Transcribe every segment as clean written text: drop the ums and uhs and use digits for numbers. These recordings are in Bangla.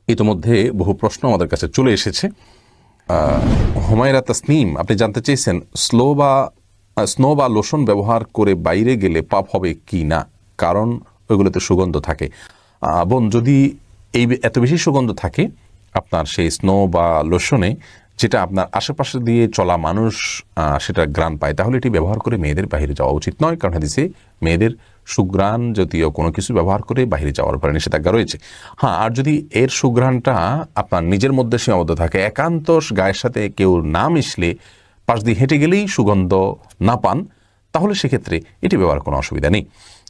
ইতোমধ্যে বহু প্রশ্ন আমাদের কাছে চলে এসেছে। হুমায়রা তাসনিম, আপনি জানতে চেয়েছেন স্নো বা লোশন ব্যবহার করে বাইরে গেলে পাপ হবে কি না, কারণ ওইগুলোতে সুগন্ধ থাকে। বোন, যদি এত বেশি সুগন্ধ থাকে আপনার সেই স্নো বা লোশনে, যেটা আপনার আশেপাশে দিয়ে চলা মানুষ সেটা ঘ্রাণ পায়, তাহলে এটি ব্যবহার করে মেয়েদের বাইরে যাওয়া উচিত নয়। কারণ হাদিসে মেয়েদের সুঘ্রাণ জাতীয় কোনো কিছু ব্যবহার করে বাইরে যাওয়ার ব্যাপারে নিষেধাজ্ঞা রয়েছে। হ্যাঁ, আর যদি এর সুঘ্রাণটা আপনার নিজের মধ্যে সীমাবদ্ধ থাকে, একান্ত গায়ের সাথে কেউ না মিশলে পাশ দিয়ে হেঁটে গেলেই সুগন্ধ না পান, তাহলে সেক্ষেত্রে এটি ব্যবহার কোনো অসুবিধা নেই।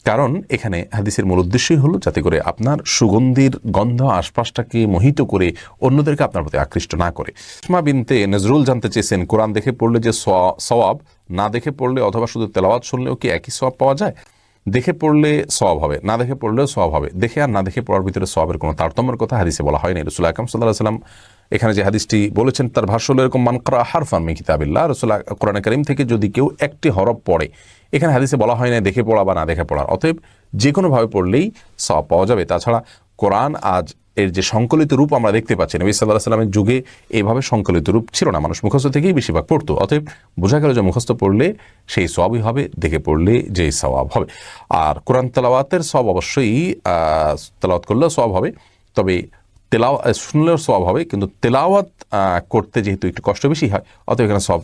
কারণ এখানে হাদিসের মূল উদ্দেশ্যই হলো যাতে করে আপনার সুগন্ধির গন্ধ আশপাশটাকে মোহিত করে অন্যদেরকে আপনার প্রতি আকৃষ্ট না করে। ইসমা বিনতে নজরুল জানতে চেয়েছেন, কোরআন দেখে পড়লে যে সওয়াব, না দেখে পড়লে অথবা শুধু তেলাওয়াত শুনলেও কি একই সওয়াব পাওয়া যায়? দেখে পড়লে সওয়াব হবে, না দেখে পড়লেও সওয়াব হবে। দেখে আর না দেখে পড়ার ভিতরে সওয়াবের কোনো তারতম্যের কথা হাদিসে বলা হয়নি। রাসূল আকরাম সাল্লাল্লাহু আলাইহি ওয়াসাল্লাম এখানে যে হাদিসটি বলেছেন তার ভাষ্য হলো এরকম, মান ক্রা হারফান মিন কিতাবিল্লাহ, রাসূল কোরআন কারীম থেকে যদি কেউ একটি হরফ পড়ে, এখানে হাদিসে বলা হয় না দেখে পড়া বা না দেখে পড়ার, অতএব যে কোনোভাবে পড়লেই সওয়াব পাওয়া যাবে। তাছাড়া কোরআন আজ এর যে সংকলিত রূপ আমরা দেখতে পাচ্ছি, নবী সাল্লাল্লাহু আলাইহি ওয়াসাল্লামের যুগে এইভাবে সংকলিত রূপ ছিল না, মানুষ মুখস্থ থেকেই বেশিরভাগ পড়তো। অতএব বোঝা গেল যে মুখস্থ পড়লে সেই সওয়াবই হবে, দেখে পড়লে যেই সওয়াব হবে। আর কোরআন তেলাওয়াতের সওয়াব অবশ্যই তেলাওয়াত করলেও সওয়াব হবে, তবে শুনলেও সওয়াব হবে, কিন্তু তেলাওয়াত করতে যেহেতু একটু কষ্ট বেশি হয়, অতএব এখানে সওয়াব